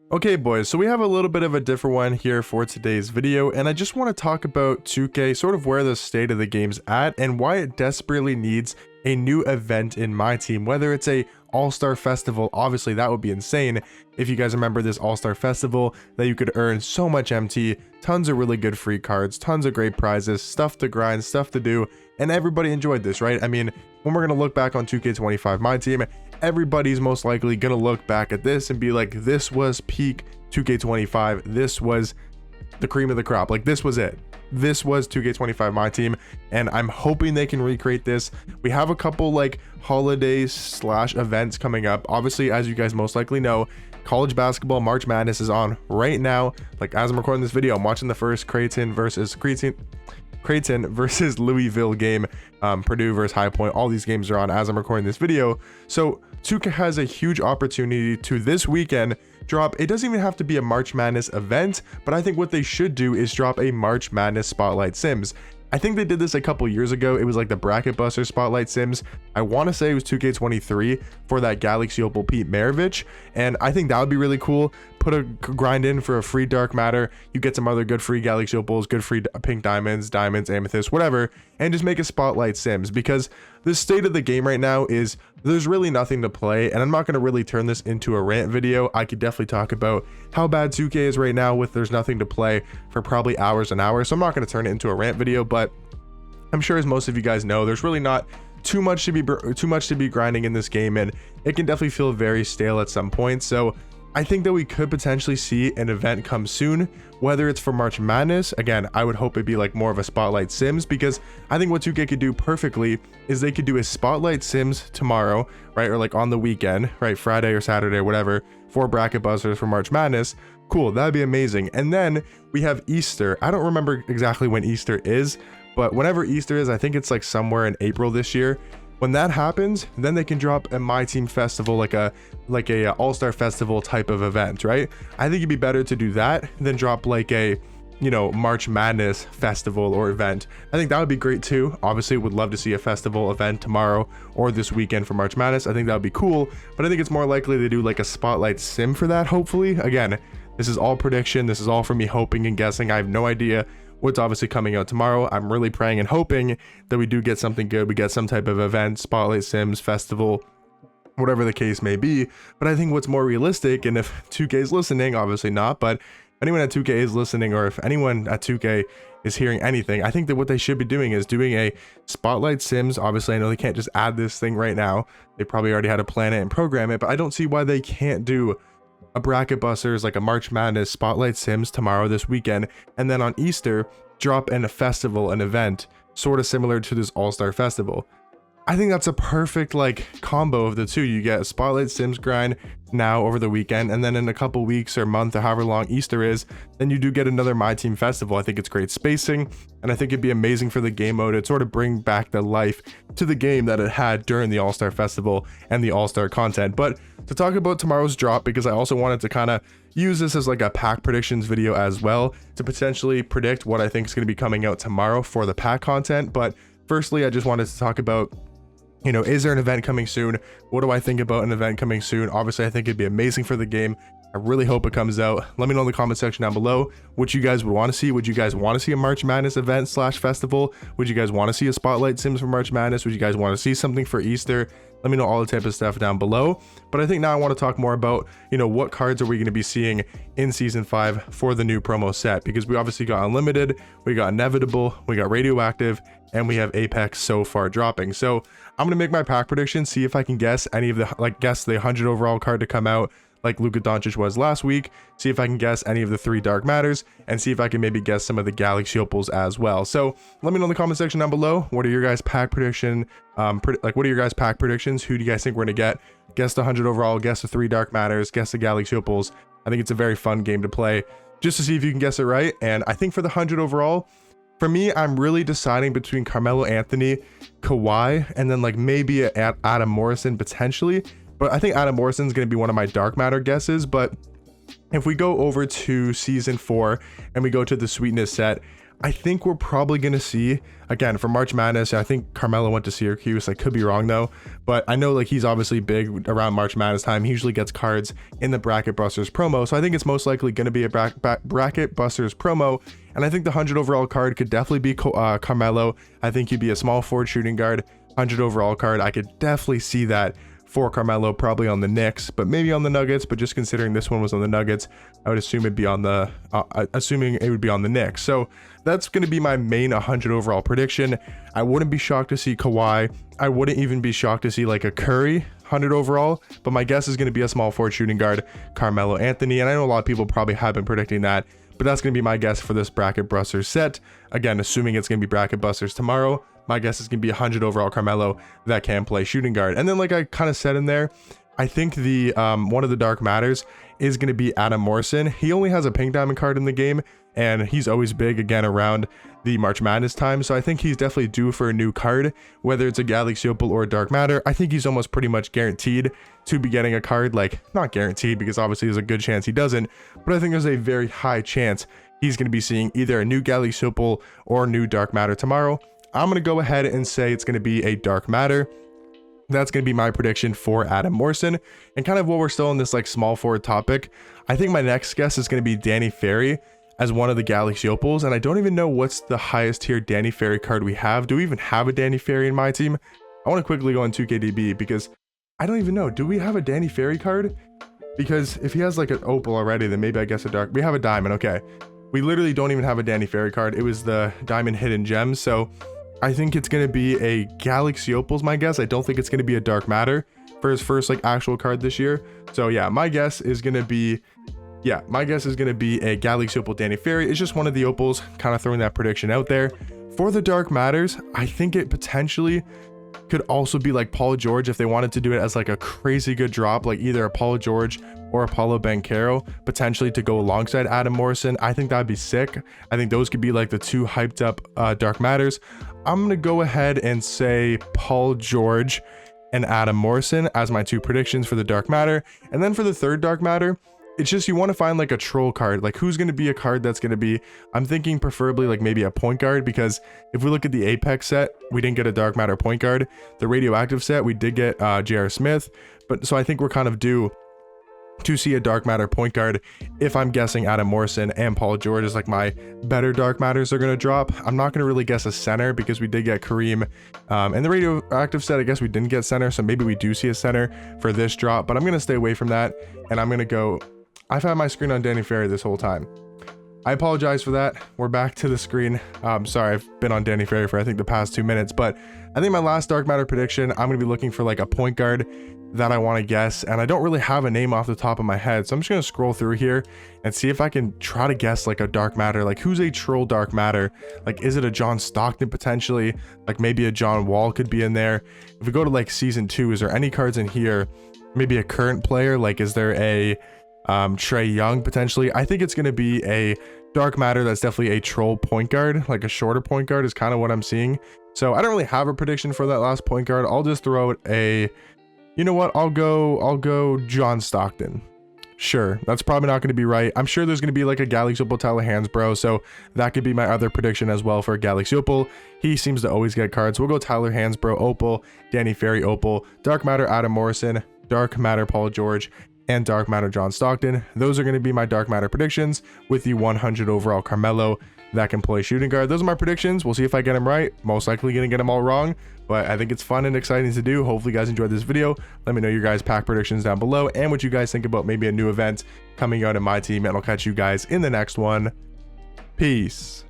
Okay boys, so we have a little bit of a different one here for today's video, and I just want to talk about 2K, sort of where the state of the game's at and why it desperately needs a new event in Myteam, whether it's a All-Star Festival. Obviously that would be insane if you guys remember this All-Star Festival, that you could earn so much MT, tons of really good free cards, tons of great prizes, stuff to grind, stuff to do, and everybody enjoyed this, right? I mean, when we're going to look back on 2K25 Myteam, everybody's most likely gonna look back at this and be like, this was peak 2K25, this was the cream of the crop, like this was it, this was 2K25 Myteam, and I'm hoping they can recreate this. We have a couple like holidays slash events coming up. Obviously, as you guys most likely know, college basketball March Madness is on right now. Like as I'm recording this video, I'm watching the first Creighton versus Louisville game, Purdue versus High Point. All these games are on as I'm recording this video. So 2K has a huge opportunity to this weekend drop. It doesn't even have to be a March Madness event, but I think what they should do is drop a March Madness Spotlight Sims. I think they did this a couple years ago. It was like the Bracket Buster Spotlight Sims. I want to say it was 2K23 for that Galaxy Opal Pete Maravich, and I think that would be really cool. Put a grind in for a free Dark Matter. You get some other good free Galaxy Opals, good free pink diamonds, amethyst, whatever, and just make a Spotlight Sims, because the state of the game right now is there's really nothing to play, and I'm not going to really turn this into a rant video. I could definitely talk about how bad 2K is right now with there's nothing to play for probably hours and hours, so I'm not going to turn it into a rant video, but I'm sure as most of you guys know, there's really not too much to be grinding in this game, and it can definitely feel very stale at some point. So I think that we could potentially see an event come soon, whether it's for March Madness. Again, I would hope it'd be like more of a Spotlight Sims, because I think what 2K could do perfectly is they could do a Spotlight Sims tomorrow, right? Or like on the weekend, right? Friday or Saturday or whatever, for Bracket Buzzers for March Madness. Cool, that'd be amazing. And then we have Easter. I don't remember exactly when Easter is, but whenever Easter is, I think it's like somewhere in April this year. When that happens, then they can drop a Myteam festival, like a all-star festival type of event, right? I think it'd be better to do that than drop like a, you know, March Madness festival or event. I think that would be great too. Obviously would love to see a festival event tomorrow or this weekend for March Madness. I think that would be cool, but I think it's more likely to do like a Spotlight Sim for that, hopefully. Again, this is all prediction. This is all from me hoping and guessing. I have no idea what's obviously coming out tomorrow. I'm really praying and hoping that we do get something good. We get some type of event, Spotlight Sims, festival, whatever the case may be. But I think what's more realistic, and if 2K is listening, obviously not, but if anyone at 2K is listening, or if anyone at 2K is hearing anything, I think that what they should be doing is doing a Spotlight Sims. Obviously, I know they can't just add this thing right now. They probably already had to plan it and program it, but I don't see why they can't do a Bracket Busters, like a March Madness Spotlight Sims tomorrow, this weekend, and then on Easter drop in a festival, an event sort of similar to this All-Star Festival. I think that's a perfect like combo of the two. You get a Spotlight Sims grind now over the weekend, and then in a couple weeks or month or however long Easter is, then you do get another Myteam festival. I think it's great spacing, and I think it'd be amazing for the game mode to sort of bring back the life to the game that it had during the All-Star Festival and the All-Star content. But to talk about tomorrow's drop, because I also wanted to kind of use this as like a pack predictions video as well, to potentially predict what I think is going to be coming out tomorrow for the pack content. But firstly, I just wanted to talk about, you know, is there an event coming soon? What do I think about an event coming soon? Obviously, I think it'd be amazing for the game. I really hope it comes out. Let me know in the comment section down below what you guys would want to see. Would you guys want to see a March Madness event slash festival? Would you guys want to see a Spotlight Sims for March Madness? Would you guys want to see something for Easter? Let me know all the type of stuff down below. But I think now I want to talk more about, you know, what cards are we going to be seeing in season 5 for the new promo set, because we obviously got Unlimited, we got Inevitable, we got Radioactive, and we have Apex so far dropping. So I'm going to make my pack prediction, see if I can guess any of the, like, guess the 100 overall card to come out like Luka Doncic was last week, see if I can guess any of the 3 Dark Matters, and see if I can maybe guess some of the Galaxy Opals as well. So let me know in the comment section down below, what are your guys' pack prediction, what are your guys' pack predictions? Who do you guys think we're going to get? Guess the 100 overall, guess the 3 Dark Matters, guess the Galaxy Opals. I think it's a very fun game to play, just to see if you can guess it right. And I think for the 100 overall, for me, I'm really deciding between Carmelo Anthony, Kawhi, and then like maybe a Adam Morrison potentially. But I think Adam Morrison's going to be one of my Dark Matter guesses. But if we go over to season 4 and we go to the Sweetness set, I think we're probably going to see, again, for March Madness, I think Carmelo went to Syracuse. I could be wrong though, but I know like he's obviously big around March Madness time. He usually gets cards in the Bracket Busters promo. So I think it's most likely going to be a Bracket Busters promo. And I think the 100 overall card could definitely be Carmelo. I think he'd be a small forward shooting guard, 100 overall card. I could definitely see that for Carmelo, probably on the Knicks, but maybe on the Nuggets. But just considering this one was on the Nuggets, I would assume it'd be on the assuming it would be on the Knicks. So that's going to be my main 100 overall prediction. I wouldn't be shocked to see Kawhi. I wouldn't even be shocked to see like a Curry 100 overall, but my guess is going to be a small forward shooting guard, Carmelo Anthony. And I know a lot of people probably have been predicting that, but that's going to be my guess for this Bracket Busters set. Again, assuming it's going to be Bracket Busters tomorrow, my guess is going to be 100 overall Carmelo that can play shooting guard. And then like I kind of said in there, I think the one of the Dark Matters is going to be Adam Morrison. He only has a pink diamond card in the game, and he's always big again around the March Madness time. So I think he's definitely due for a new card, whether it's a Galaxy Opal or a Dark Matter. I think he's almost pretty much guaranteed to be getting a card. Like, not guaranteed because obviously there's a good chance he doesn't, but I think there's a very high chance he's going to be seeing either a new Galaxy Opal or a new Dark Matter tomorrow. I'm going to go ahead and say it's going to be a Dark Matter. That's going to be my prediction for Adam Morrison. And kind of while we're still in this like small forward topic, I think my next guess is going to be Danny Ferry as one of the Galaxy Opals. And I don't even know what's the highest tier Danny Ferry card we have. Do we even have a Danny Ferry in my team? I want to quickly go on 2KDB because I don't even know. Do we have a Danny Ferry card? Because if he has like an Opal already, then maybe I guess a Dark. We have a Diamond. Okay. We literally don't even have a Danny Ferry card. It was the Diamond Hidden Gems. So I think it's going to be a Galaxy Opals, my guess. I don't think it's going to be a Dark Matter for his first like actual card this year. So yeah, my guess is going to be a Galaxy Opal Danny Ferry. It's just one of the Opals, kind of throwing that prediction out there. For the Dark Matters, I think it potentially could also be like Paul George if they wanted to do it as like a crazy good drop, like either a Paul George or a Paulo Banchero, potentially to go alongside Adam Morrison. I think that'd be sick. I think those could be like the two hyped up Dark Matters. I'm gonna go ahead and say Paul George and Adam Morrison as my two predictions for the Dark Matter. And then for the third Dark Matter, it's just you want to find like a troll card. Like who's going to be a card that's going to be, I'm thinking preferably like maybe a point guard, because if we look at the Apex set, we didn't get a Dark Matter point guard. The Radioactive set, we did get J.R. Smith. But so I think we're kind of due to see a Dark Matter point guard. If I'm guessing Adam Morrison and Paul George is like my better Dark Matters are going to drop. I'm not going to really guess a center because we did get Kareem. And the Radioactive set, I guess we didn't get center. So maybe we do see a center for this drop, but I'm going to stay away from that. And I'm going to go, I've had my screen on Danny Ferry this whole time. I apologize for that. We're back to the screen. Sorry, I've been on Danny Ferry for I think the past 2 minutes, but I think my last Dark Matter prediction, I'm going to be looking for like a point guard that I want to guess, and I don't really have a name off the top of my head, so I'm just going to scroll through here and see if I can try to guess like a Dark Matter. Like who's a troll Dark Matter? Like is it a John Stockton potentially? Like maybe a John Wall could be in there. If we go to like season 2, is there any cards in here? Maybe a current player? Like is there a Trae Young potentially? I think it's going to be a Dark Matter that's definitely a troll point guard, like a shorter point guard is kind of what I'm seeing. So I don't really have a prediction for that last point guard. I'll just throw out a, you know what, I'll go John Stockton. Sure, that's probably not going to be right. I'm sure there's going to be like a Galaxy Opal Tyler Hansbrough, so that could be my other prediction as well for a Galaxy Opal. He seems to always get cards. We'll go Tyler Hansbrough Opal, Danny Ferry Opal, Dark Matter Adam Morrison, Dark Matter Paul George, and Dark Matter John Stockton. Those are going to be my Dark Matter predictions with the 100 overall Carmelo that can play shooting guard. Those are my predictions. We'll see if I get them right. Most likely going to get them all wrong, but I think it's fun and exciting to do. Hopefully you guys enjoyed this video. Let me know your guys' pack predictions down below and what you guys think about maybe a new event coming out in my team, and I'll catch you guys in the next one. Peace.